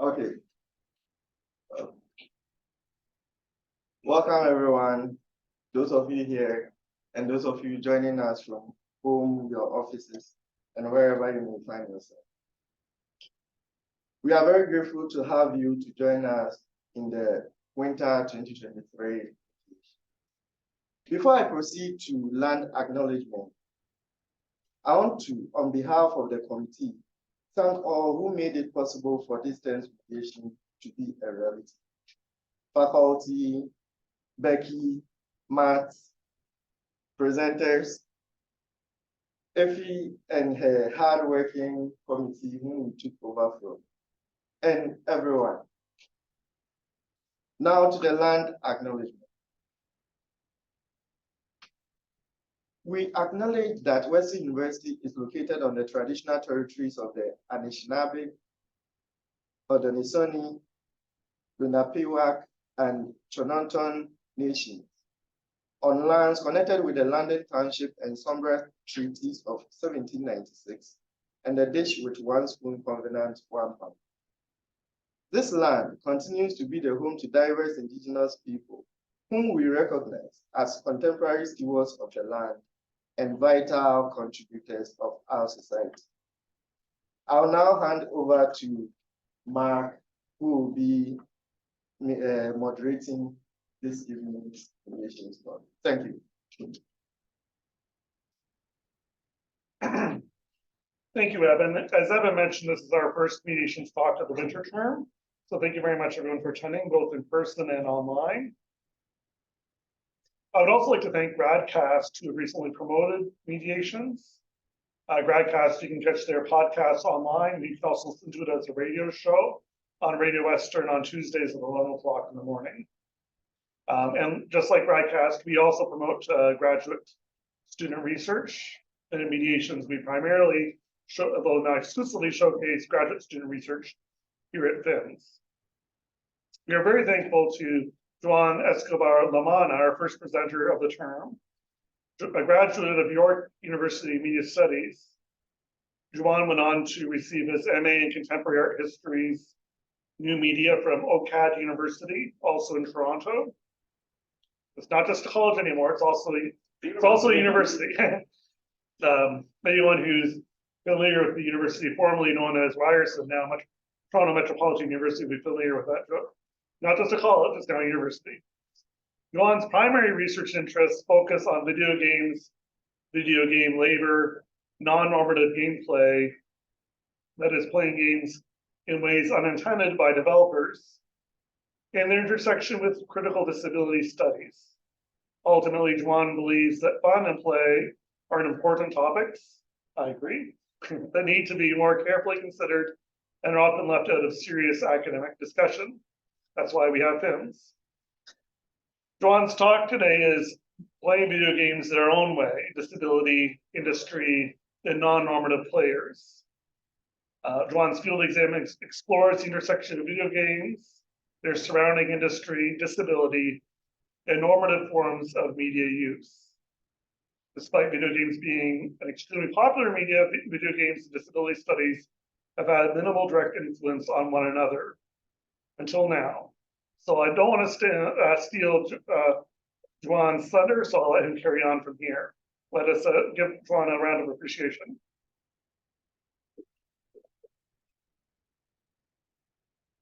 Okay. Uh, Welcome everyone, those of you here and those of you joining us from home, your offices, and wherever you may find yourself. We are very grateful to have you to join us in the winter 2023. Before I proceed to land acknowledgement, I want to, on behalf of the committee, thank all who made it possible for distance mediation to be a reality. Faculty, Becky, Matt, presenters, Effie and her hardworking committee whom we took over from, and everyone. Now to the land acknowledgement. We acknowledge that Western University is located on the traditional territories of the Anishinaabe, Haudenosaunee, Lenapehoak, and Chononton nations, on lands connected with the London Township and Sombra Treaties of 1796, and the Dish with One Spoon Covenant, One Pound. This land continues to be the home to diverse indigenous people, whom we recognize as contemporary stewards of the land and vital contributors of our society. I'll now hand over to Mark, who will be moderating this evening's relations talk. Thank you. Thank you, Evan. As Evan mentioned, this is our first mediations talk of the winter term. So thank you very much, everyone, for attending, both in person and online. I would also like to thank Gradcast, who have recently promoted mediations. Gradcast, you can catch their podcast online. You can also listen to it as a radio show on Radio Western on Tuesdays at 11 o'clock in the morning. And just like Gradcast, we also promote graduate student research. And in mediations, we primarily, although not exclusively, showcase graduate student research here at FIMS. We are very thankful to Juan Escobar Lamana, our first presenter of the term, a graduate of York University Media Studies. Juan went on to receive his MA in Contemporary Art Histories, New Media from OCAD University, also in Toronto. It's not just a college anymore, it's also a university. Anyone who's familiar with the university formerly known as Ryerson, now Toronto Metropolitan University, will be familiar with that joke. Not just a college, it's now a university. Juan's primary research interests focus on video games, video game labor, non-normative gameplay, that is playing games in ways unintended by developers, and their intersection with critical disability studies. Ultimately, Juan believes that fun and play are important topics, I agree, that need to be more carefully considered and are often left out of serious academic discussion. That's why we have FIMS. Juan's talk today is playing video games their own way, disability, industry, and non-normative players. Juan's field exam explores the intersection of video games, their surrounding industry, disability, and normative forms of media use. Despite video games being an extremely popular media, video games and disability studies have had minimal direct influence on one another until now. So I don't want to steal Juan's thunder, so I'll let him carry on from here. Let us give Juan a round of appreciation.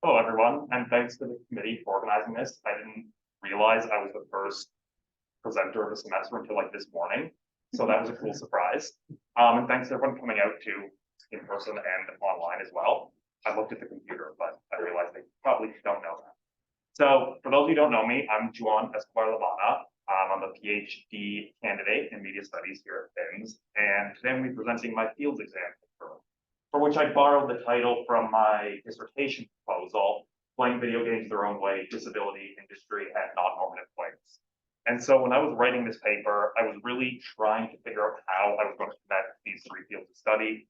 Hello, everyone, and thanks to the committee for organizing this. I didn't realize I was the first presenter of the semester until like this morning, so that was a cool surprise. And thanks to everyone coming out to in person and online as well. I looked at the computer, but I realized they probably don't know that. So for those who don't know me, I'm Juan Escobar Lavana. I'm a PhD candidate in media studies here at FIMS, and today I'm going to be presenting my fields exam for which I borrowed the title from my dissertation proposal, Playing Video Games Their Own Way, Disability, Industry, and Non-Normative Players. And so when I was writing this paper, I was really trying to figure out how I was going to connect these three fields of study,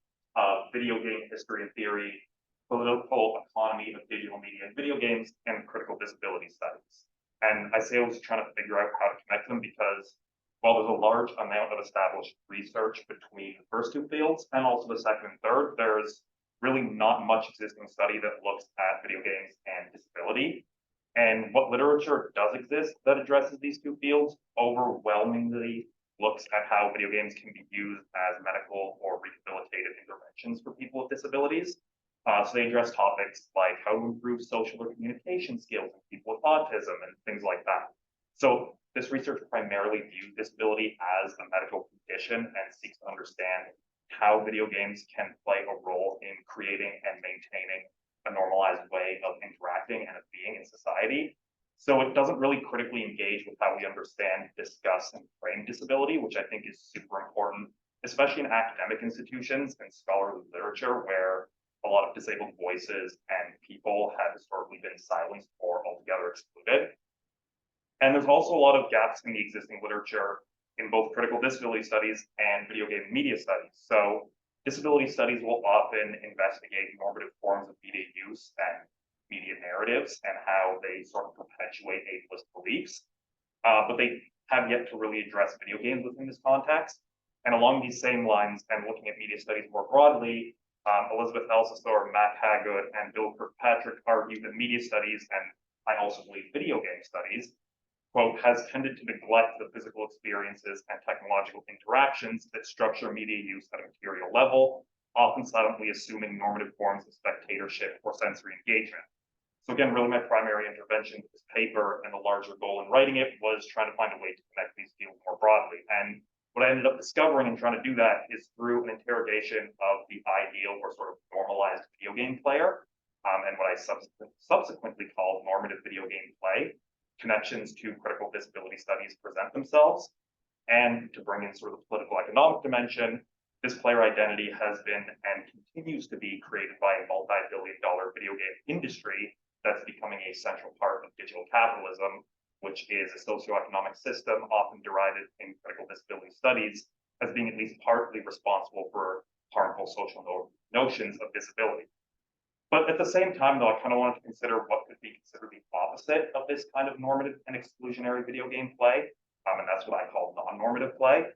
video game history and theory, political economy of digital media and video games, and critical disability studies. And I say I was trying to figure out how to connect them because while there's a large amount of established research between the first two fields and also the second and third, there's really not much existing study that looks at video games and disability. And what literature does exist that addresses these two fields overwhelmingly looks at how video games can be used as medical or rehabilitative interventions for people with disabilities. So they address topics like how to improve social or communication skills in people with autism and things like that. So this research primarily views disability as a medical condition and seeks to understand how video games can play a role in creating and maintaining a normalized way of interacting and of being in society. So it doesn't really critically engage with how we understand, discuss, and frame disability, which I think is super important, especially in academic institutions and scholarly literature where a lot of disabled voices and people have historically been silenced or altogether excluded. And there's also a lot of gaps in the existing literature in both critical disability studies and video game media studies. So disability studies will often investigate normative forms of media use and media narratives and how they sort of perpetuate ableist beliefs, but they have yet to really address video games within this context. And along these same lines, and looking at media studies more broadly, Elizabeth Elsasor, Matt Hagood, and Bill Kirkpatrick argue that media studies, and I also believe video game studies, quote, has tended to neglect the physical experiences and technological interactions that structure media use at a material level, often silently assuming normative forms of spectatorship or sensory engagement. So again, really my primary intervention with this paper and the larger goal in writing it was trying to find a way to connect these fields more broadly. And what I ended up discovering and trying to do that is through an interrogation of the ideal or sort of normalized video game player, and what I subsequently called normative video game play. Connections to critical disability studies present themselves. And to bring in sort of the political economic dimension, this player identity has been and continues to be created by a multi-billion-dollar video game industry that's becoming a central part of digital capitalism, which is a socioeconomic system often derided in critical disability studies as being at least partly responsible for harmful social notions of disability. But at the same time, though, I kind of wanted to consider what could be considered the opposite of this kind of normative and exclusionary video game play, and that's what I call non-normative play.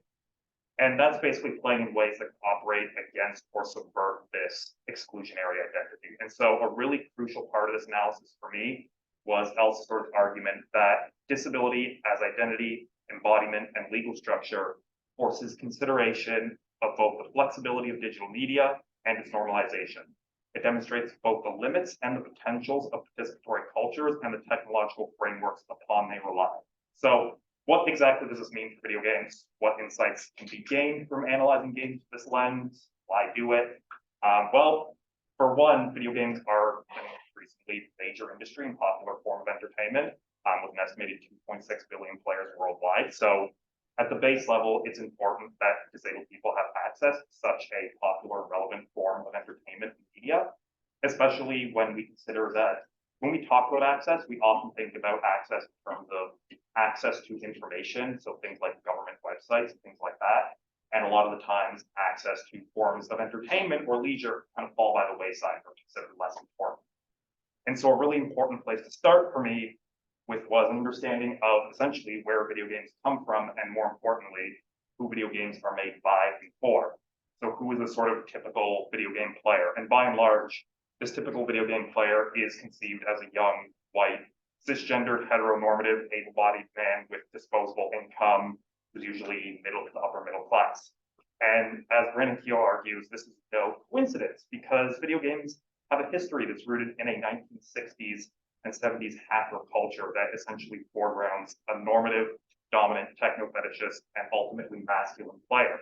And that's basically playing in ways that operate against or subvert this exclusionary identity. And so a really crucial part of this analysis for me was Elsasor's argument that disability as identity, embodiment, and legal structure forces consideration of both the flexibility of digital media and its normalization. It demonstrates both the limits and the potentials of participatory cultures and the technological frameworks upon they rely. So what exactly does this mean for video games? What insights can be gained from analyzing games through this lens? Why do it? Well, for one, video games are an increasingly major industry and popular form of entertainment, with an estimated 2.6 billion players worldwide. So at the base level, it's important that disabled people have access to such a popular and relevant form of entertainment and media, especially when we consider that when we talk about access, we often think about access in terms of access to information, so things like government websites and things like that. And a lot of the times, access to forms of entertainment or leisure kind of fall by the wayside or considered less important. And so a really important place to start for me was an understanding of essentially where video games come from, and more importantly, who video games are made by and for. So who is a sort of typical video game player? And by and large, this typical video game player is conceived as a young, white, cisgendered, heteronormative, able-bodied man with disposable income, who's usually middle to upper middle class. And as Brandon Keogh argues, this is no coincidence because video games have a history that's rooted in a 1960s and 70s hacker culture that essentially foregrounds a normative, dominant, techno-fetishist, and ultimately masculine player.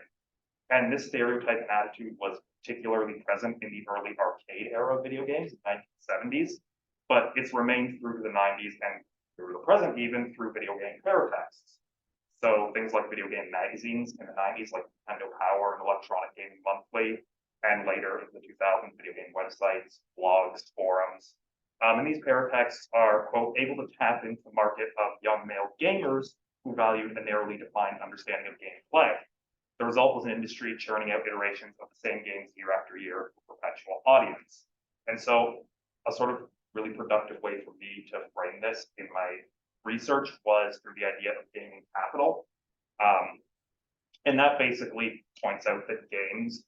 And this stereotype and attitude was particularly present in the early arcade era of video games, the 1970s, but it's remained through the 90s and through the present even through video game player texts. So things like video game magazines in the 90s, like Nintendo Power and Electronic Gaming Monthly, and later in the 2000s, video game websites, blogs, forums. And these paratexts are, quote, able to tap into the market of young male gamers who valued a narrowly defined understanding of gameplay. The result was an industry churning out iterations of the same games year after year for perpetual audience. And so a sort of really productive way for me to frame this in my research was through the idea of gaming capital. And that basically points out that games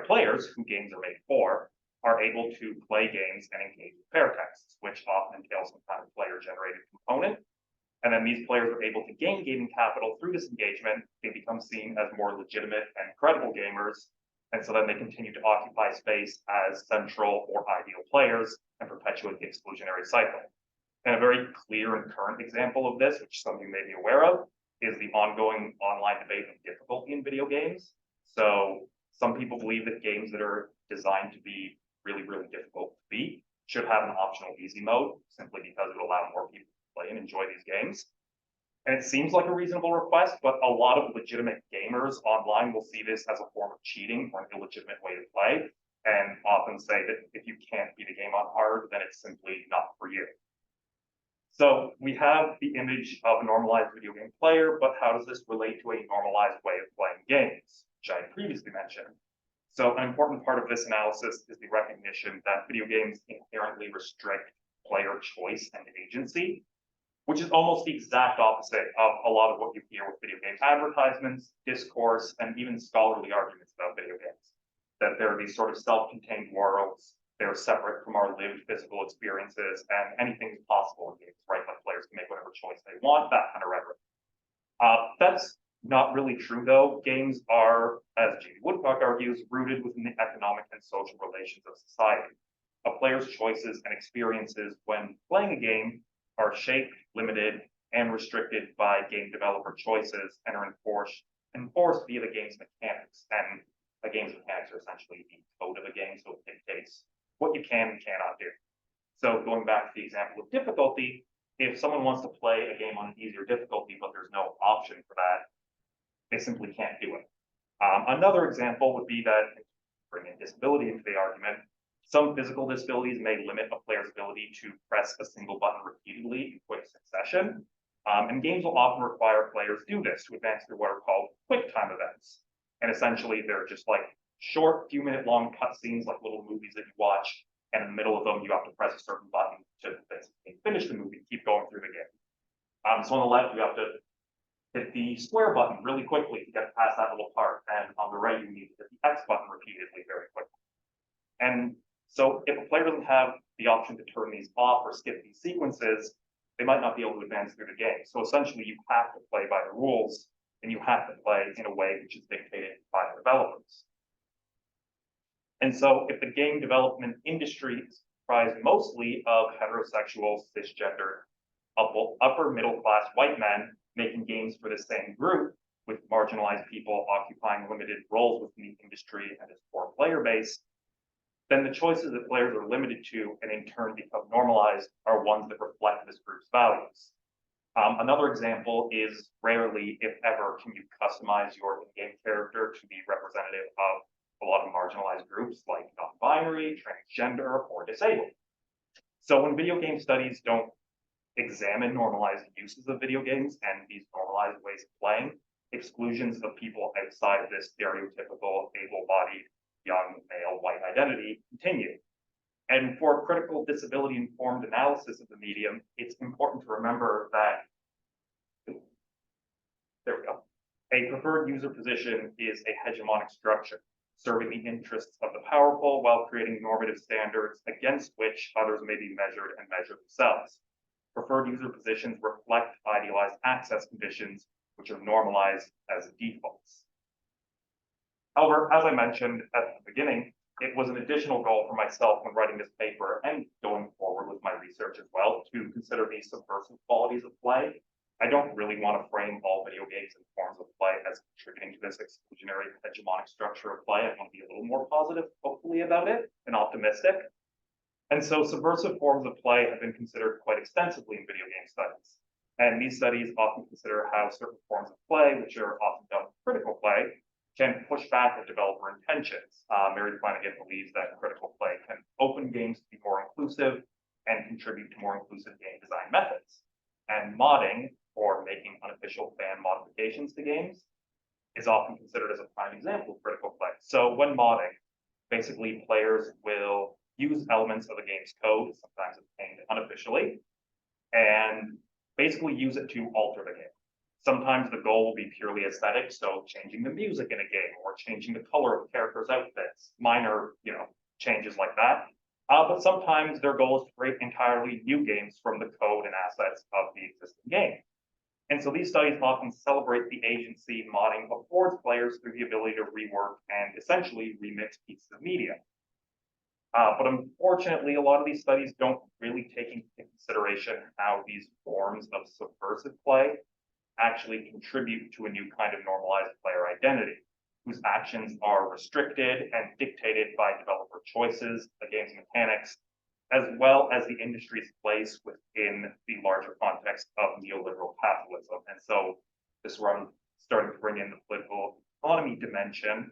players who games are made for are able to play games and engage with paratexts, which often entails some kind of player-generated component. And then these players are able to gain gaming capital through this engagement. They become seen as more legitimate and credible gamers. And so then they continue to occupy space as central or ideal players and perpetuate the exclusionary cycle. And a very clear and current example of this, which some of you may be aware of, is the ongoing online debate of difficulty in video games. So some people believe that games that are designed to be really, really difficult to beat should have an optional easy mode, simply because it will allow more people to play and enjoy these games. And it seems like a reasonable request, but a lot of legitimate gamers online will see this as a form of cheating or an illegitimate way to play, and often say that if you can't beat a game on hard, then it's simply not for you. So we have the image of a normalized video game player, but how does this relate to a normalized way of playing games, which I previously mentioned? So an important part of this analysis is the recognition that video games inherently restrict player choice and agency, which is almost the exact opposite of a lot of what you hear with video game advertisements, discourse, and even scholarly arguments about video games. That there are these sort of self-contained worlds, they're separate from our lived physical experiences, and anything is possible in games, right? Like players can make whatever choice they want, that kind of rhetoric. That's not really true, though. Games are, as J.D. Woodcock argues, rooted within the economic and social relations of society. A player's choices and experiences when playing a game are shaped, limited, and restricted by game developer choices and are enforced via the game's mechanics. And a game's mechanics are essentially the code of a game, so it dictates what you can and cannot do. So going back to the example of difficulty, if someone wants to play a game on an easier difficulty, but there's no option for that, they simply can't do it. Another example would be that, bring in disability into the argument, some physical disabilities may limit a player's ability to press a single button repeatedly in quick succession. And games will often require players do this to advance through what are called quick time events. And essentially, they're just like short, few minute long cutscenes, like little movies that you watch. And in the middle of them, you have to press a certain button to basically finish the movie, keep going through the game. So on the left, you have to hit the square button really quickly to get past that little part. And on the right, you need to hit the X button repeatedly very quickly. And so if a player doesn't have the option to turn these off or skip these sequences, they might not be able to advance through the game. So essentially, you have to play by the rules, and you have to play in a way which is dictated by the developers. And so if the game development industry is comprised mostly of heterosexual, cisgender, upper middle class white men making games for the same group, with marginalized people occupying limited roles within the industry and its core player base, then the choices that players are limited to and in turn become normalized are ones that reflect this group's values. Another example is rarely, if ever, can you customize your in-game character to be representative of a lot of marginalized groups like non-binary, transgender, or disabled. So when video game studies don't examine normalized uses of video games and these normalized ways of playing, exclusions of people outside of this stereotypical able-bodied young male white identity continue. And for critical disability-informed analysis of the medium, it's important to remember that, there we go, a preferred user position is a hegemonic structure, serving the interests of the powerful while creating normative standards against which others may be measured and measure themselves. Preferred user positions reflect idealized access conditions, which are normalized as defaults. However, as I mentioned at the beginning, it was an additional goal for myself when writing this paper and going forward with my research as well to consider these subversive qualities of play. I don't really want to frame all video games and forms of play as contributing to this exclusionary hegemonic structure of play. I want to be a little more positive, hopefully, about it and optimistic. And so subversive forms of play have been considered quite extensively in video game studies. And these studies often consider how certain forms of play, which are often done with critical play, can push back at developer intentions. Mary Flanagan believes that critical play can open games to be more inclusive and contribute to more inclusive game design methods. And modding, or making unofficial fan modifications to games, is often considered as a prime example of critical play. So when modding, basically players will use elements of a game's code, sometimes obtained unofficially, and basically use it to alter the game. Sometimes the goal will be purely aesthetic, so changing the music in a game or changing the color of characters' outfits, minor, changes like that. But sometimes their goal is to create entirely new games from the code and assets of the existing game. And so these studies often celebrate the agency modding affords players through the ability to rework and essentially remix pieces of media. But unfortunately, a lot of these studies don't really take into consideration how these forms of subversive play actually contribute to a new kind of normalized player identity, whose actions are restricted and dictated by developer choices, the game's mechanics, as well as the industry's place within the larger context of neoliberal capitalism. And so this is where I'm starting to bring in the political economy dimension.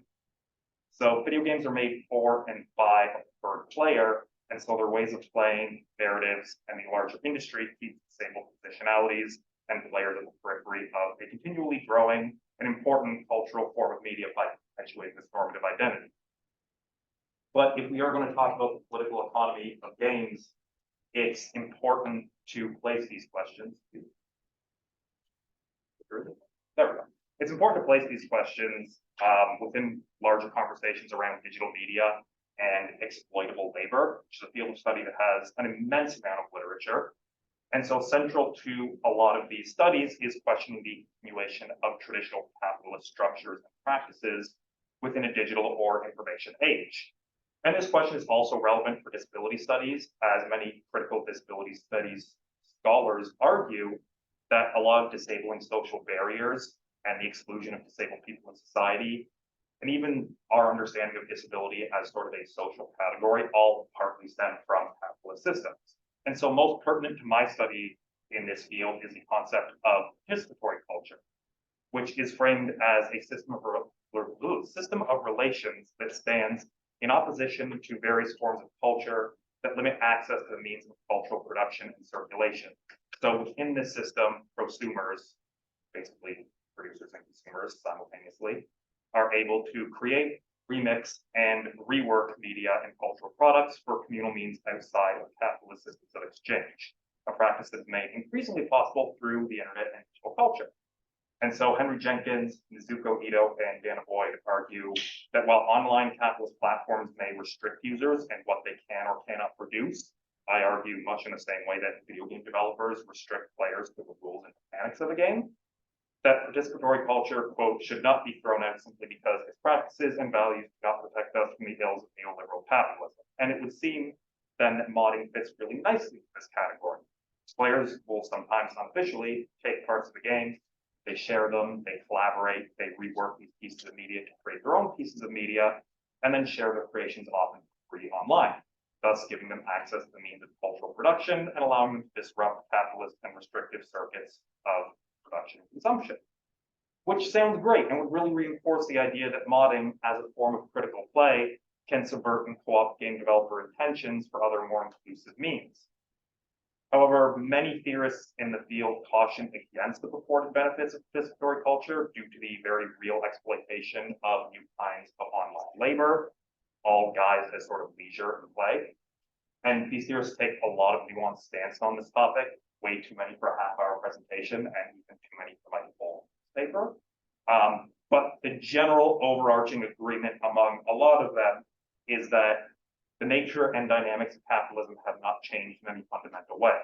So video games are made for and by a preferred player, and so their ways of playing, narratives, and the larger industry keep disabled positionalities and players at the periphery of a continually growing and important cultural form of media by perpetuating this normative identity. But if we are going to talk about the political economy of games, it's important to place these questions. There we go. It's important to place these questions within larger conversations around digital media and exploitable labor, which is a field of study that has an immense amount of literature. And so central to a lot of these studies is questioning the continuation of traditional capitalist structures and practices within a digital or information age. And this question is also relevant for disability studies, as many critical disability studies scholars argue that a lot of disabling social barriers and the exclusion of disabled people in society, and even our understanding of disability as sort of a social category, all partly stem from capitalist systems. And so most pertinent to my study in this field is the concept of participatory culture, which is framed as a system of relations that stands in opposition to various forms of culture that limit access to the means of cultural production and circulation. So within this system, prosumers, basically producers and consumers simultaneously, are able to create, remix, and rework media and cultural products for communal means outside of capitalist systems of exchange, a practice that's made increasingly possible through the internet and digital culture. And so Henry Jenkins, Nizuko Ito, and Dana Boyd argue that while online capitalist platforms may restrict users and what they can or cannot produce, I argue much in the same way that video game developers restrict players to the rules and mechanics of a game, that participatory culture, quote, should not be thrown out simply because its practices and values do not protect us from the ills of neoliberal capitalism. And it would seem then that modding fits really nicely in this category. Players will sometimes unofficially take parts of the game, they share them, they collaborate, they rework these pieces of media to create their own pieces of media, and then share their creations often free online, thus giving them access to the means of cultural production and allowing them to disrupt capitalist and restrictive circuits of production and consumption. Which sounds great and would really reinforce the idea that modding as a form of critical play can subvert and co-opt game developer intentions for other more inclusive means. However, many theorists in the field caution against the purported benefits of participatory culture due to the very real exploitation of new kinds of online labor, all guised as sort of leisure and play. And these theorists take a lot of nuanced stance on this topic, way too many for a half-hour presentation, and even too many for my full paper. But the general overarching agreement among a lot of them is that the nature and dynamics of capitalism have not changed in any fundamental way.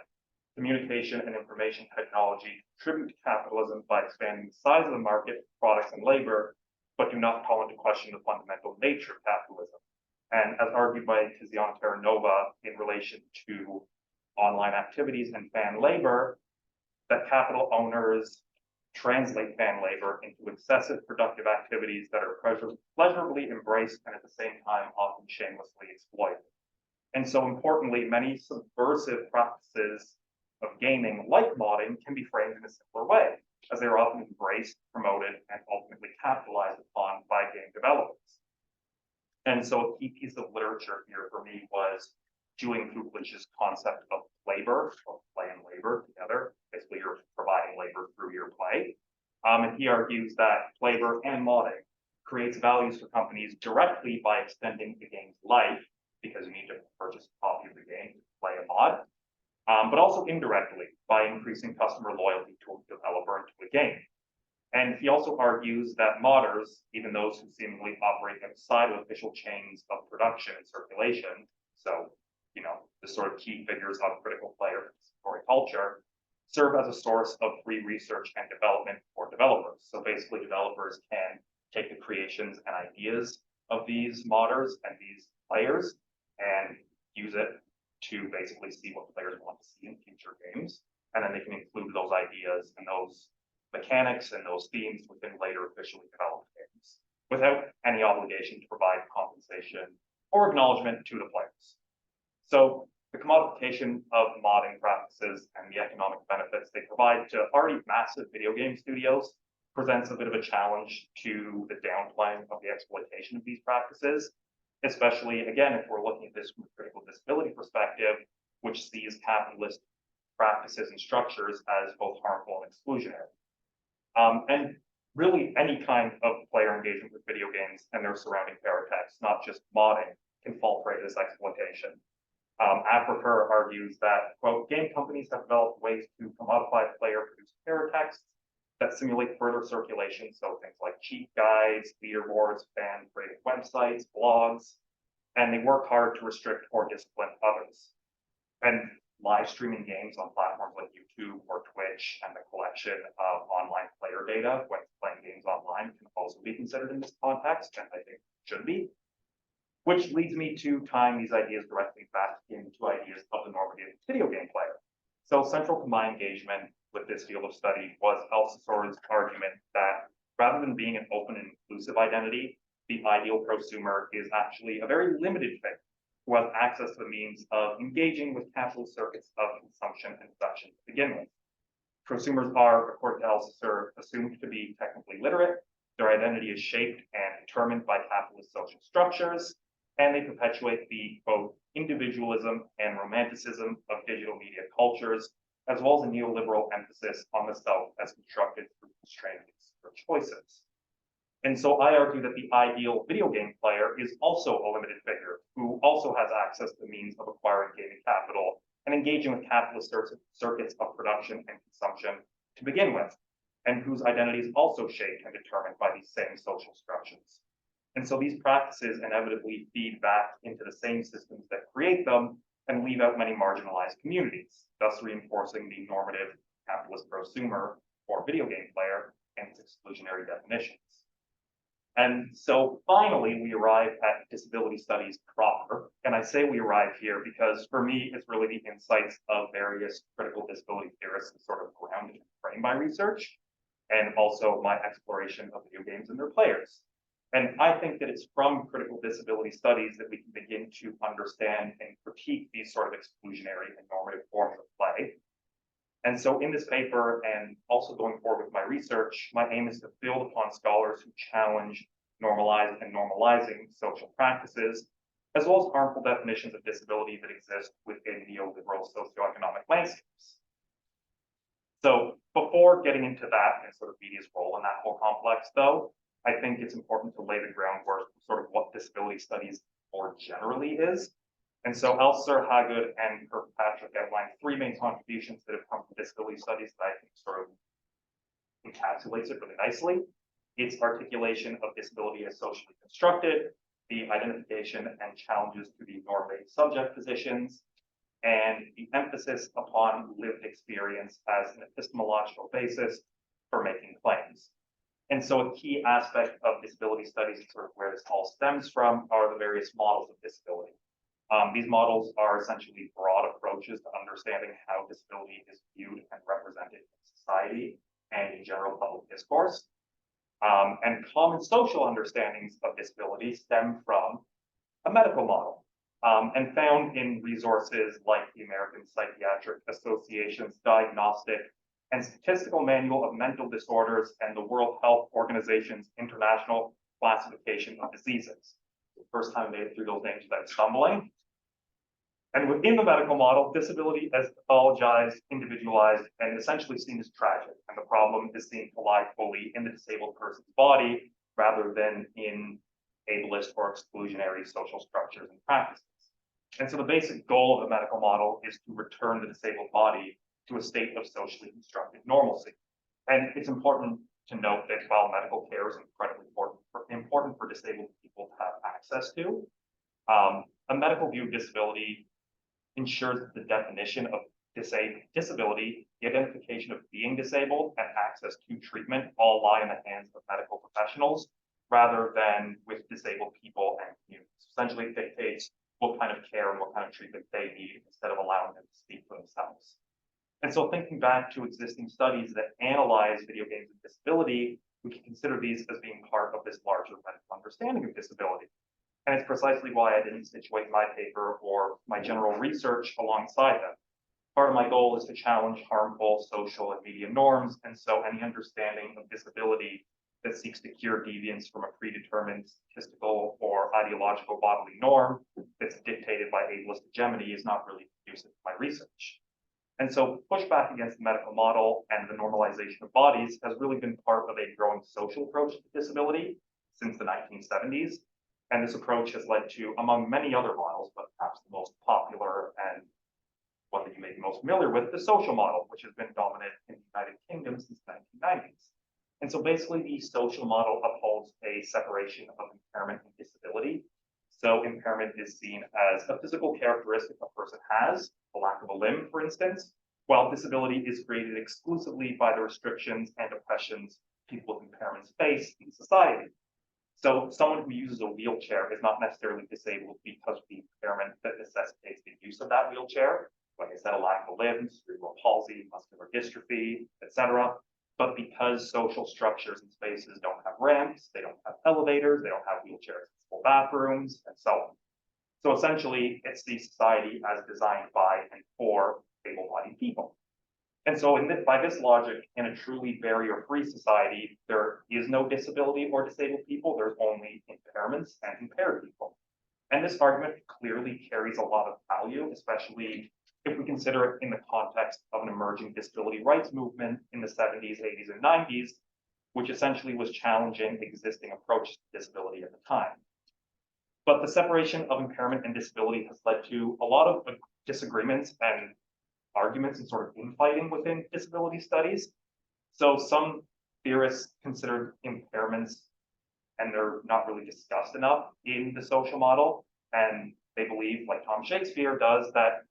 Communication and information technology contribute to capitalism by expanding the size of the market, products, and labor, but do not call into question the fundamental nature of capitalism. And as argued by Tiziana Terranova in relation to online activities and fan labor, that capital owners translate fan labor into excessive productive activities that are pleasurably embraced and at the same time often shamelessly exploited. And so importantly, many subversive practices of gaming, like modding, can be framed in a simpler way, as they are often embraced, promoted, and ultimately capitalized upon by game developers. And so a key piece of literature here for me was Julian Kuplich's concept of labor, or play and labor together. Basically, you're providing labor through your play. And he argues that labor and modding creates values for companies directly by extending the game's life, because you need to purchase a copy of the game to play a mod, but also indirectly by increasing customer loyalty to a developer and to a game, And he also argues that modders, even those who seemingly operate outside of official chains of production and circulation, so, the sort of key figures of critical player participatory culture, serve as a source of free research and development for developers. So basically, developers can take the creations and ideas of these modders and these players and use it to basically see what players want to see in future games. And then they can include those ideas and those mechanics and those themes within later officially developed games without any obligation to provide compensation or acknowledgement to the players. So the commodification of modding practices and the economic benefits they provide to already massive video game studios presents a bit of a challenge to the downplaying of the exploitation of these practices, especially, again, if we're looking at this from a critical disability perspective, which sees capitalist practices and structures as both harmful and exclusionary. And really, any kind of player engagement with video games and their surrounding paratext, not just modding, can fall prey to this exploitation. Africa argues that, quote, game companies have developed ways to commodify player-produced paratexts that simulate further circulation, so things like cheat guides, leaderboards, fan-created websites, blogs, and they work hard to restrict or discipline others. And live streaming games on platforms like YouTube or Twitch and the collection of online player data when playing games online can also be considered in this context, and I think should be. Which leads me to tying these ideas directly back into ideas of the normative video game player. So central to my engagement with this field of study was Althusser's argument that rather than being an open and inclusive identity, the ideal prosumer is actually a very limited figure who has access to the means of engaging with capitalist circuits of consumption and production to begin with. Prosumers are, according to Althusser, assumed to be technically literate. Their identity is shaped and determined by capitalist social structures, and they perpetuate the, quote, individualism and romanticism of digital media cultures, as well as a neoliberal emphasis on the self as constructed through constraints or choices. And so I argue that the ideal video game player is also a limited figure who also has access to the means of acquiring gaming capital and engaging with capitalist circuits of production and consumption to begin with, and whose identity is also shaped and determined by these same social structures. And so these practices inevitably feed back into the same systems that create them and leave out many marginalized communities, thus reinforcing the normative capitalist prosumer or video game player and its exclusionary definitions. And so finally, we arrive at disability studies proper. And I say we arrive here because for me, it's really the insights of various critical disability theorists that sort of grounded and frame my research, and also my exploration of video games and their players. And I think that it's from critical disability studies that we can begin to understand and critique these sort of exclusionary and normative forms of play. And so in this paper, and also going forward with my research, my aim is to build upon scholars who challenge normalized and normalizing social practices, as well as harmful definitions of disability that exist within neoliberal socioeconomic landscapes. So before getting into that and sort of media's role in that whole complex, though, I think it's important to lay the groundwork for sort of what disability studies more generally is. And so Althusser, Hagood, and Kirkpatrick outlined three main contributions that have come from disability studies that I think sort of encapsulates it really nicely. Its articulation of disability as socially constructed, the identification and challenges to the norm-based subject positions, and the emphasis upon lived experience as an epistemological basis for making claims. And so a key aspect of disability studies, and sort of where this all stems from, are the various models of disability. These models are essentially broad approaches to understanding how disability is viewed and represented in society and in general public discourse. And common social understandings of disability stem from a medical model and found in resources like the American Psychiatric Association's Diagnostic and Statistical Manual of Mental Disorders and the World Health Organization's International Classification of Diseases. The first time I made it through those names without stumbling. And within the medical model, disability is pathologized, individualized, and essentially seen as tragic. And the problem is seen to lie fully in the disabled person's body rather than in ableist or exclusionary social structures and practices. And so the basic goal of the medical model is to return the disabled body to a state of socially constructed normalcy. And it's important to note that while medical care is incredibly important for disabled people to have access to, a medical view of disability ensures that the definition of disability, the identification of being disabled, and access to treatment all lie in the hands of medical professionals rather than with disabled people and communities. Essentially, it dictates what kind of care and what kind of treatment they need instead of allowing them to speak for themselves. And so thinking back to existing studies that analyze video games and disability, we can consider these as being part of this larger medical understanding of disability. And it's precisely why I didn't situate my paper or my general research alongside them. Part of my goal is to challenge harmful social and media norms, and so any understanding of disability that seeks to cure deviance from a predetermined statistical or ideological bodily norm that's dictated by ableist hegemony is not really conducive to my research. And so pushback against the medical model and the normalization of bodies has really been part of a growing social approach to disability since the 1970s. And this approach has led to, among many other models, but perhaps the most popular and one that you may be most familiar with, the social model, which has been dominant in the United Kingdom since the 1990s. And so basically the social model upholds a separation of impairment and disability. So impairment is seen as a physical characteristic a person has, the lack of a limb, for instance, while disability is created exclusively by the restrictions and oppressions people with impairments face in society. So someone who uses a wheelchair is not necessarily disabled because of the impairment that necessitates the use of that wheelchair. Like I said, a lack of limbs, cerebral palsy, muscular dystrophy, etc. But because social structures and spaces don't have ramps, they don't have elevators, they don't have wheelchair accessible bathrooms, and so on. So essentially, it's the society as designed by and for able-bodied people. And so by this logic, in a truly barrier-free society, there is no disability or disabled people, there's only impairments and impaired people. And this argument clearly carries a lot of value, especially if we consider it in the context of an emerging disability rights movement in the 70s, 80s, and 90s, which essentially was challenging existing approaches to disability at the time. But the separation of impairment and disability has led to a lot of disagreements and arguments and sort of infighting within disability studies. So some theorists consider impairments, and they're not really discussed enough in the social model. And they believe, like Tom Shakespeare does, that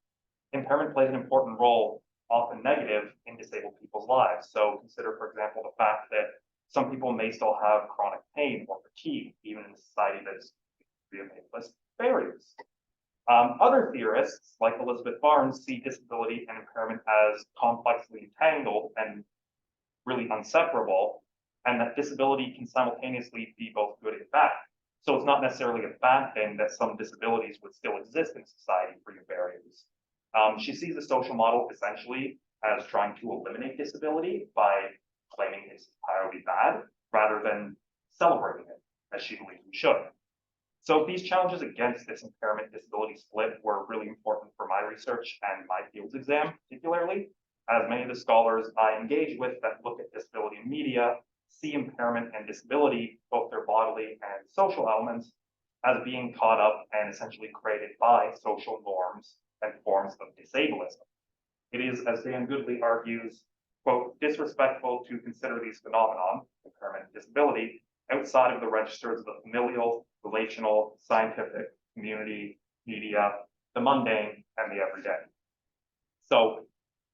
impairment plays an important role, often negative, in disabled people's lives. So consider, for example, the fact that some people may still have chronic pain or fatigue, even in a society that is ableist barriers. Other theorists, like Elizabeth Barnes, see disability and impairment as complexly entangled and really inseparable, and that disability can simultaneously be both good and bad. So it's not necessarily a bad thing that some disabilities would still exist in society free of barriers. She sees the social model essentially as trying to eliminate disability by claiming it's entirely bad, rather than celebrating it, as she believes we should. So these challenges against this impairment disability split were really important for my research and my fields exam, particularly, as many of the scholars I engage with that look at disability in media see impairment and disability, both their bodily and social elements, as being caught up and essentially created by social norms and forms of disableism. It is, as Dan Goodley argues, quote, disrespectful to consider these phenomenon, impairment and disability, outside of the registers of the familial, relational, scientific, community, media, the mundane, and the everyday. So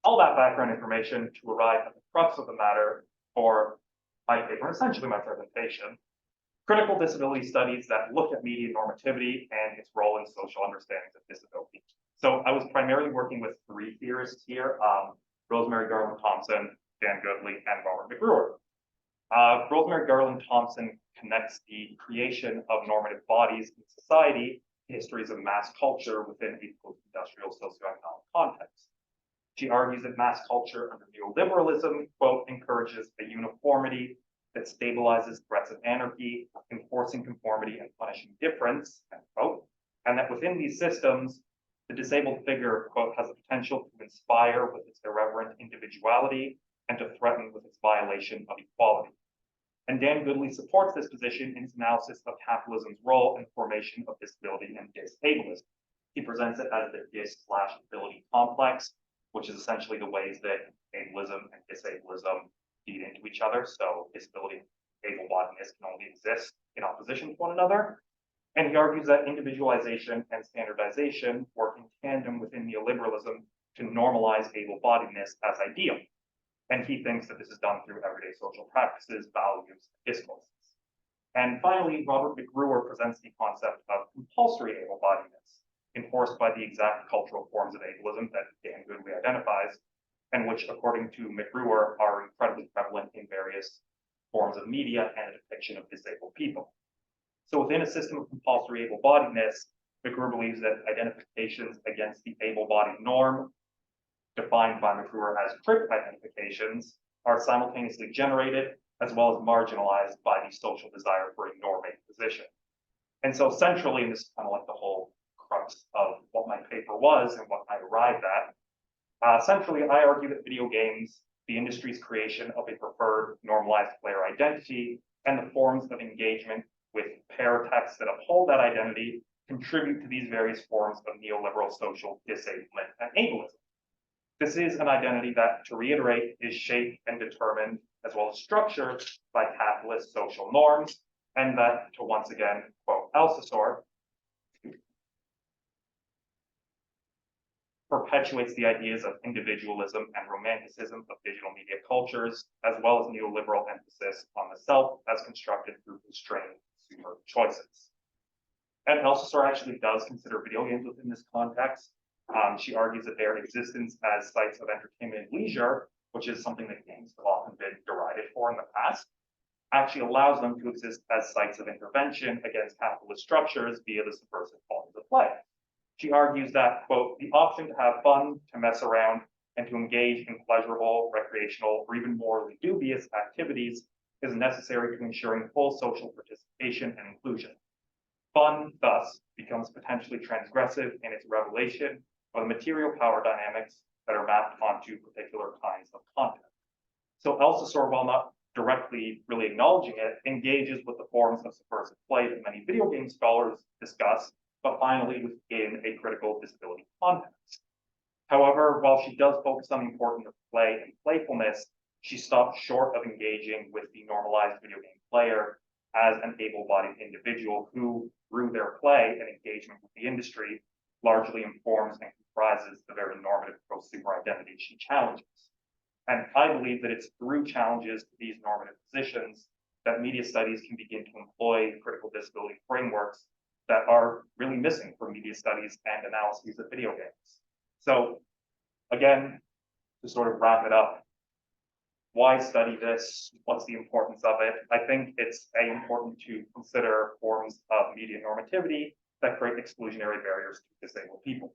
all that background information to arrive at the crux of the matter for my paper, and essentially my presentation, critical disability studies that look at media normativity and its role in social understandings of disability. So I was primarily working with three theorists here, Rosemary Garland Thompson, Dan Goodley, and Robert McGruer. Rosemary Garland Thompson connects the creation of normative bodies in society to histories of mass culture within a post-industrial socioeconomic context. She argues that mass culture under neoliberalism, quote, encourages a uniformity that stabilizes threats of anarchy, enforcing conformity and punishing difference, end quote, and that within these systems, the disabled figure, quote, has the potential to inspire with its irreverent individuality and to threaten with its violation of equality. And Dan Goodley supports this position in his analysis of capitalism's role in the formation of disability and disableism. He presents it as the dis/ability complex, which is essentially the ways that ableism and disableism feed into each other. So disability and able-bodiedness can only exist in opposition to one another. And he argues that individualization and standardization work in tandem within neoliberalism to normalize able-bodiedness as ideal. And he thinks that this is done through everyday social practices, values, and discourses. And finally, Robert McGruer presents the concept of compulsory able-bodiedness, enforced by the exact cultural forms of ableism that Dan Goodway identifies, and which, according to McGruer, are incredibly prevalent in various forms of media and a depiction of disabled people. So within a system of compulsory able-bodiedness, McGruer believes that identifications against the able-bodied norm, defined by McGruer as crip identifications, are simultaneously generated as well as marginalized by the social desire for a norming position. And so centrally, and this is kind of like the whole crux of what my paper was and what I arrived at, centrally, I argue that video games, the industry's creation of a preferred normalized player identity, and the forms of engagement with paratexts that uphold that identity contribute to these various forms of neoliberal social disablement and ableism. This is an identity that, to reiterate, is shaped and determined as well as structured by capitalist social norms, and that, to once again quote Alcesor, perpetuates the ideas of individualism and romanticism of digital media cultures, as well as neoliberal emphasis on the self as constructed through constrained consumer choices. And Alcesor actually does consider video games within this context. She argues that their existence as sites of entertainment and leisure, which is something that games have often been derided for in the past, actually allows them to exist as sites of intervention against capitalist structures via the subversive forms of play. She argues that, quote, the option to have fun, to mess around, and to engage in pleasurable, recreational, or even morally dubious activities is necessary to ensuring full social participation and inclusion. Fun, thus, becomes potentially transgressive in its revelation of the material power dynamics that are mapped onto particular kinds of content. So Alcesor, while not directly really acknowledging it, engages with the forms of subversive play that many video game scholars discuss, but finally within a critical disability context. However, while she does focus on the importance of play and playfulness, she stops short of engaging with the normalized video game player as an able-bodied individual who, through their play and engagement with the industry, largely informs and comprises the very normative prosumer identity she challenges. And I believe that it's through challenges to these normative positions that media studies can begin to employ critical disability frameworks that are really missing from media studies and analyses of video games. So again, to sort of wrap it up, why study this? What's the importance of it? I think it's important to consider forms of media normativity that create exclusionary barriers to disabled people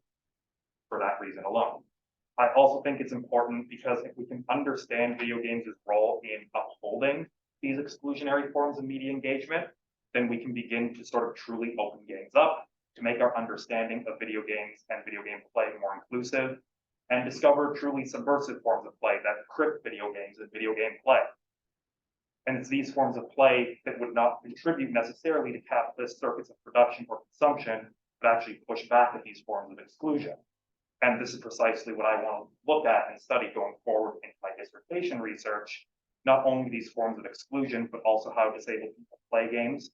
for that reason alone. I also think it's important because if we can understand video games' role in upholding these exclusionary forms of media engagement, then we can begin to sort of truly open games up to make our understanding of video games and video game play more inclusive and discover truly subversive forms of play that crip video games and video game play. And it's these forms of play that would not contribute necessarily to capitalist circuits of production or consumption, but actually push back at these forms of exclusion. And this is precisely what I want to look at and study going forward in my dissertation research, not only these forms of exclusion, but also how disabled people play games,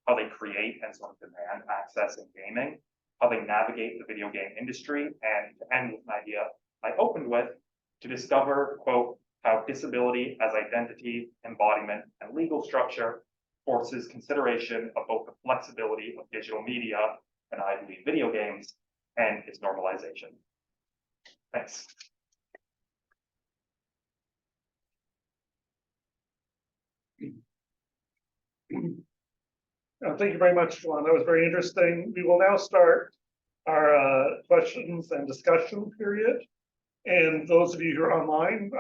how they create and sort of demand access in gaming, how they navigate the video game industry, and to end with an idea I opened with, to discover, quote, how disability as identity, embodiment, and legal structure forces consideration of both the flexibility of digital media, and I believe video games, and its normalization. Thanks. Thank you very much, Juan. That was very interesting. We will now start our questions and discussion period. And those of you who are online,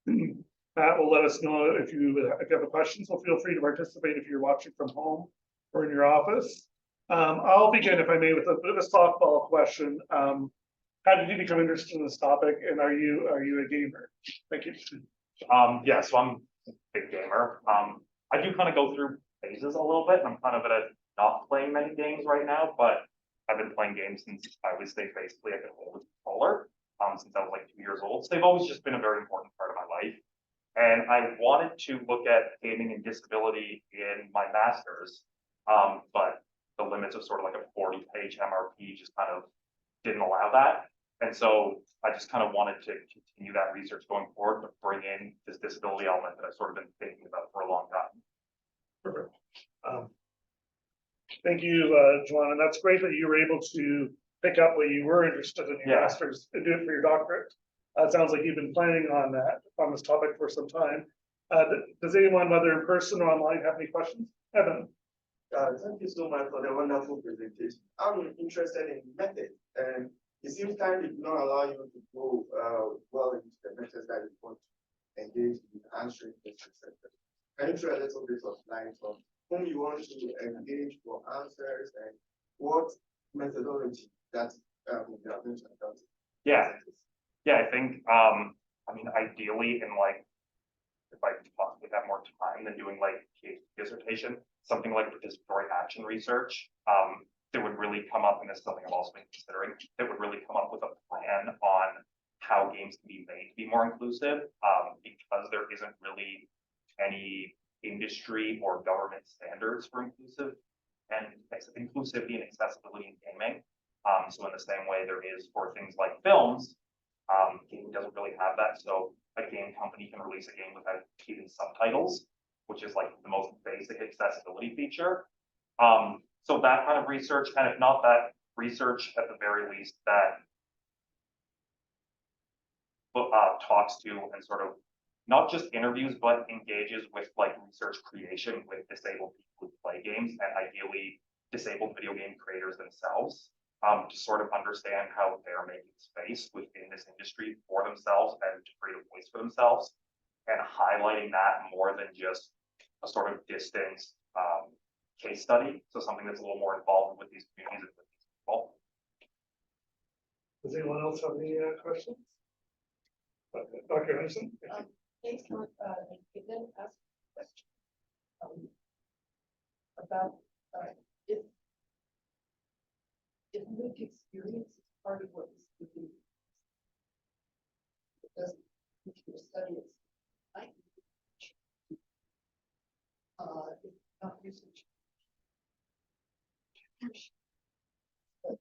Matt will let us know if you have a question, so feel free to participate if you're watching from home or in your office. I'll begin, if I may, with a bit of a softball question. How did you become interested in this topic, and are you a gamer? Thank you. Yeah, so I'm a big gamer. I do kind of go through phases a little bit. I'm kind of at a not playing many games right now, but I've been playing games since I was basically I could hold a controller since I was like 2 years old. So they've always just been a very important part of my life. And I wanted to look at gaming and disability in my master's, but the limits of sort of like a 40-page MRP just kind of didn't allow that. And so I just kind of wanted to continue that research going forward, but bring in this disability element that I've sort of been thinking about for a long time. Perfect. Thank you, Joanne, and that's great that you were able to pick up what you were interested in your Yeah. master's and do it for your doctorate. It sounds like you've been planning on this topic for some time. Does anyone, whether in person or online, have any questions? Evan? Thank you so much for the wonderful presentation. I'm interested in methods, and it seems time did not allow you to go well into the methods that you want to engage in answering questions. Can you throw a little bit of light on whom you want to engage for answers and what methodology that you are going to adopt? Yeah. Yeah, I think, I mean, ideally in like, if I could possibly have more time than doing like PhD dissertation, something like participatory action research, that would really come up, and this is something I've also been considering, that would really come up with a plan on how games can be made to be more inclusive, because there isn't really any industry or government standards for inclusivity and accessibility in gaming. So in the same way there is for things like films, gaming doesn't really have that. So a game company can release a game without hidden subtitles, which is like the most basic accessibility feature. So that kind of research, and if not that research, at the very least, that talks to and sort of not just interviews, but engages with like research creation with disabled people who play games, and ideally disabled video game creators themselves, to sort of understand how they're making space within this industry for themselves and to create a voice for themselves, and highlighting that more than just a sort of distance case study. So something that's a little more involved with these communities and with these people. Does anyone else have any questions? Dr. Henderson? Thanks, Mark. You then ask a question about if lived experience is part of what is to be. It doesn't teach you to study it. It's not research. But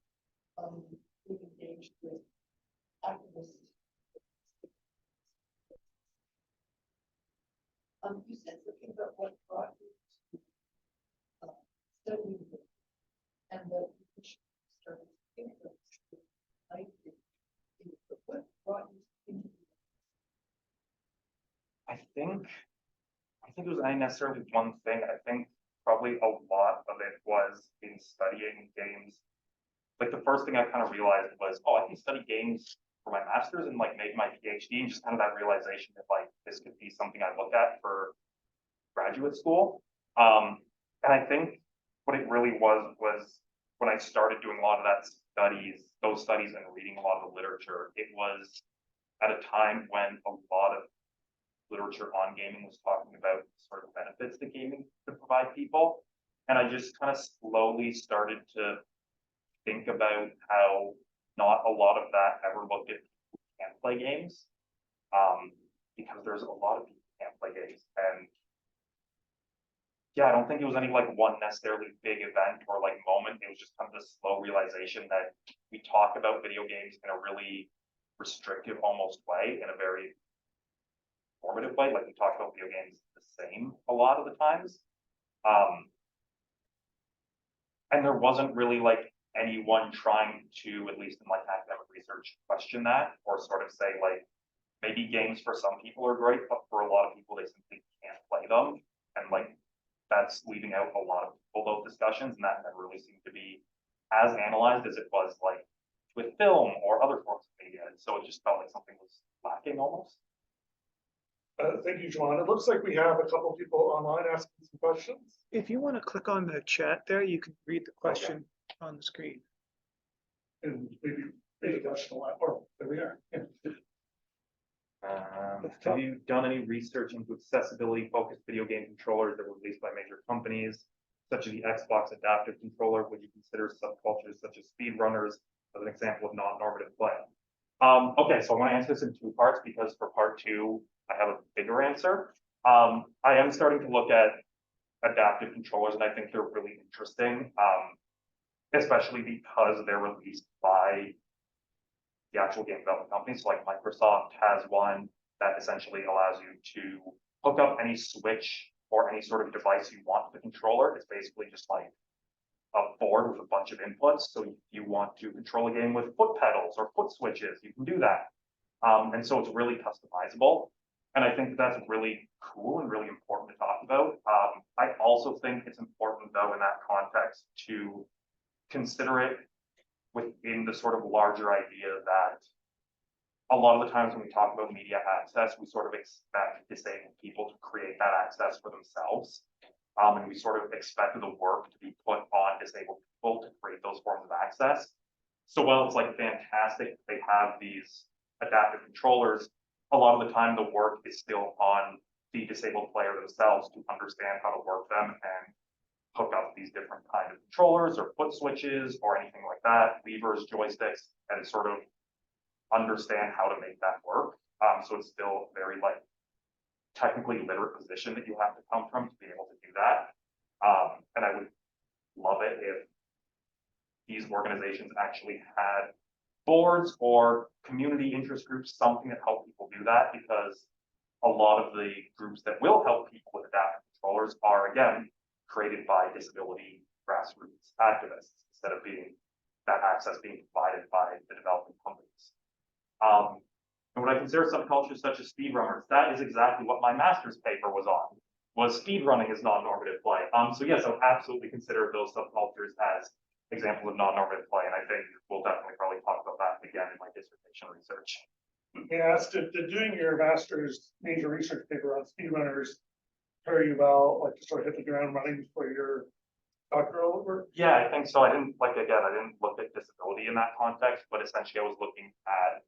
we've engaged with activists. You said something about what brought you to studying it, and that you should start thinking about what brought you to thinking? I think it was not necessarily one thing. I think probably a lot of it was in studying games. Like the first thing I kind of realized was, oh, I can study games for my master's and like make my PhD, and just kind of that realization that like this could be something I look at for graduate school. And I think what it really was when I started doing a lot of those studies and reading a lot of the literature, it was at a time when a lot of literature on gaming was talking about sort of benefits that gaming could provide people. And I just kind of slowly started to think about how not a lot of that ever looked at people who can't play games, because there's a lot of people who can't play games. And yeah, I don't think it was any like one necessarily big event or like moment. It was just kind of this slow realization that we talk about video games in a really restrictive almost way, in a very formative way. Like we talk about video games the same a lot of the times. And there wasn't really like anyone trying to, at least in like academic research, question that, or sort of say like, maybe games for some people are great, but for a lot of people, they simply can't play them. And like, that's leaving out a lot of people, those discussions, and that never really seemed to be as analyzed as it was like with film or other forms of media. And so it just felt like something was lacking almost. Thank you, Joanne. It looks like we have a couple people online asking some questions. If you want to click on the chat there, you can read the question on the screen. And maybe read the question a lot, or there we are. Yeah. Have you done any research into accessibility-focused video game controllers that were released by major companies, such as the Xbox Adaptive Controller? Would you consider subcultures such as speedrunners as an example of non-normative play? Okay, so I want to answer this in two parts, because for part two, I have a bigger answer. I am starting to look at adaptive controllers, and I think they're really interesting, especially because they're released by the actual game development companies. So like Microsoft has one that essentially allows you to hook up any switch or any sort of device you want to the controller. It's basically just like a board with a bunch of inputs. So if you want to control a game with foot pedals or foot switches, you can do that. And so it's really customizable. And I think that's really cool and really important to talk about. I also think it's important, though, in that context to consider it within the sort of larger idea that a lot of the times when we talk about media access, we sort of expect disabled people to create that access for themselves. And we sort of expect the work to be put on disabled people to create those forms of access. So while it's like fantastic they have these adaptive controllers, a lot of the time the work is still on the disabled player themselves to understand how to work them and hook up these different kind of controllers or foot switches or anything like that, levers, joysticks, and sort of understand how to make that work. So it's still very like technically literate position that you have to come from to be able to do that. And I would love it if these organizations actually had boards or community interest groups, something that help people do that, because a lot of the groups that will help people with adaptive controllers are, again, created by disability grassroots activists instead of being that access being provided by the development companies. And when I consider subcultures such as speedrunners, that is exactly what my master's paper was on, was speedrunning as non-normative play. So yes, I would absolutely consider those subcultures as examples of non-normative play, and I think we'll definitely probably talk about that again in my dissertation research. Yes, did doing your master's major research paper on speedrunners prepare you well, like to sort of hit the ground running for your doctoral work? Yeah, I think so. I didn't look at disability in that context, but essentially I was looking at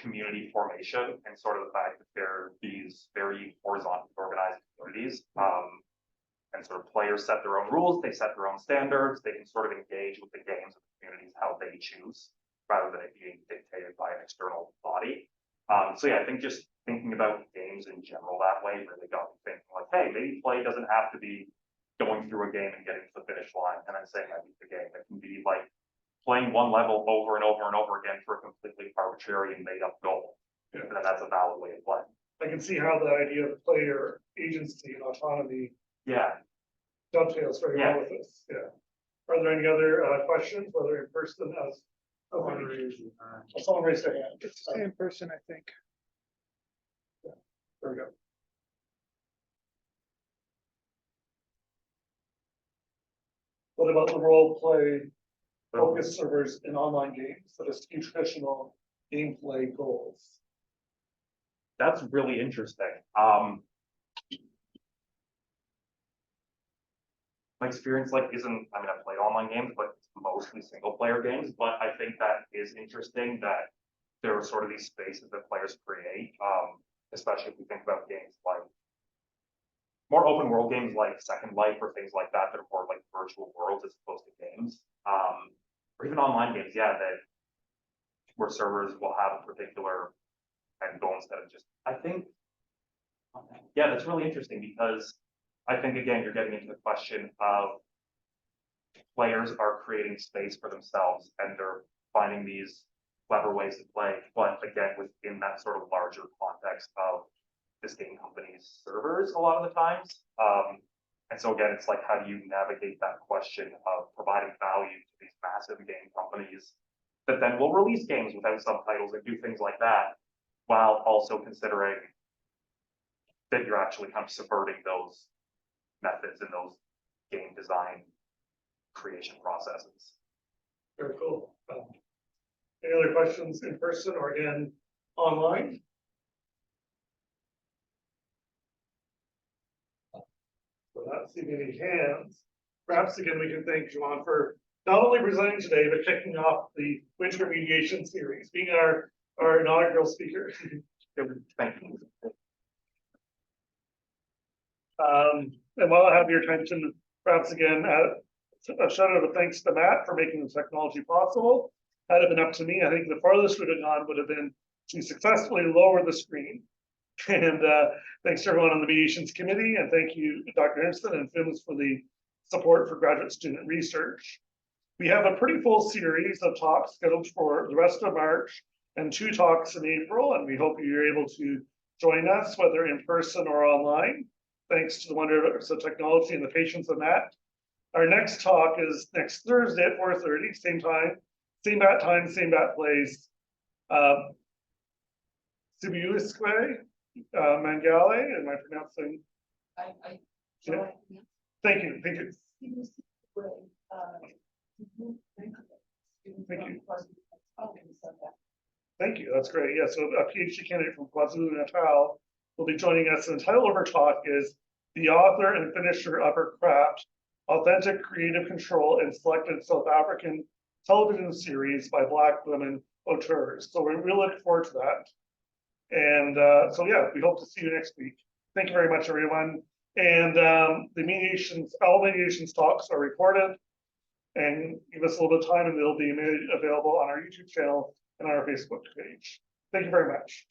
community formation and sort of the fact that there are these very horizontally organized communities. And sort of players set their own rules, they set their own standards, they can sort of engage with the games of the communities how they choose, rather than it being dictated by an external body. So yeah, I think just thinking about games in general that way really got me thinking like, hey, maybe play doesn't have to be going through a game and getting to the finish line and then saying I beat the game. It can be like playing one level over and over and over again for a completely arbitrary and made up goal. Yeah. And then that's a valid way of playing. I can see how the idea of player agency and autonomy dovetails very well with this. Yeah. Are there any other questions, whether in person as someone raised their hand? It's in person, I think. There we go. What about the role play focus servers in online games that is traditional gameplay goals? That's really interesting. My experience isn't, I mean, I've played online games, but it's mostly single player games, but I think that is interesting that there are sort of these spaces that players create, especially if we think about games like more open world games like Second Life or things like that are more like virtual worlds as opposed to games. Or even online games, that where servers will have a particular end goal instead of just, I think, that's really interesting because I think, again, you're getting into the question of players are creating space for themselves and they're finding these clever ways to play, but again, within that sort of larger context of this game company's servers a lot of the times. And so again, it's like, how do you navigate that question of providing value to these massive game companies that then will release games without subtitles and do things like that, while also considering that you're actually kind of subverting those methods and those game design creation processes. Very cool. Any other questions in person or again online? So not seeing any hands. Perhaps again we can thank Joanne for not only presenting today, but kicking off the winter mediation series, being our inaugural speaker. Thank you. And while I have your attention, perhaps again, a shout out of thanks to Matt for making the technology possible. Had it been up to me, I think the farthest would have gone would have been to successfully lower the screen, And thanks to everyone on the mediations committee, and thank you, Dr. Anderson and FIMS, for the support for graduate student research. We have a pretty full series of talks scheduled for the rest of March and 2 talks in April, and we hope you're able to join us, whether in person or online, thanks to the wonders of technology and the patience of that. Our next talk is next Thursday at 4:30, same time, same bat time, same bat place. Sibiuisque, Mangale, am I pronouncing? I. Yeah. Thank you, thank you. Thank you. Thank you, that's great. Yeah, so a PhD candidate from KwaZulu-Natal will be joining us. And the title of our talk is The Author and Finisher of Her Craft, Authentic Creative Control in Selected South African Television Series by Black Women Auteurs. So we really look forward to that. And so, yeah, we hope to see you next week. Thank you very much, everyone. And all mediations talks are recorded, and give us a little bit of time and they'll be made available on our YouTube channel and on our Facebook page. Thank you very much.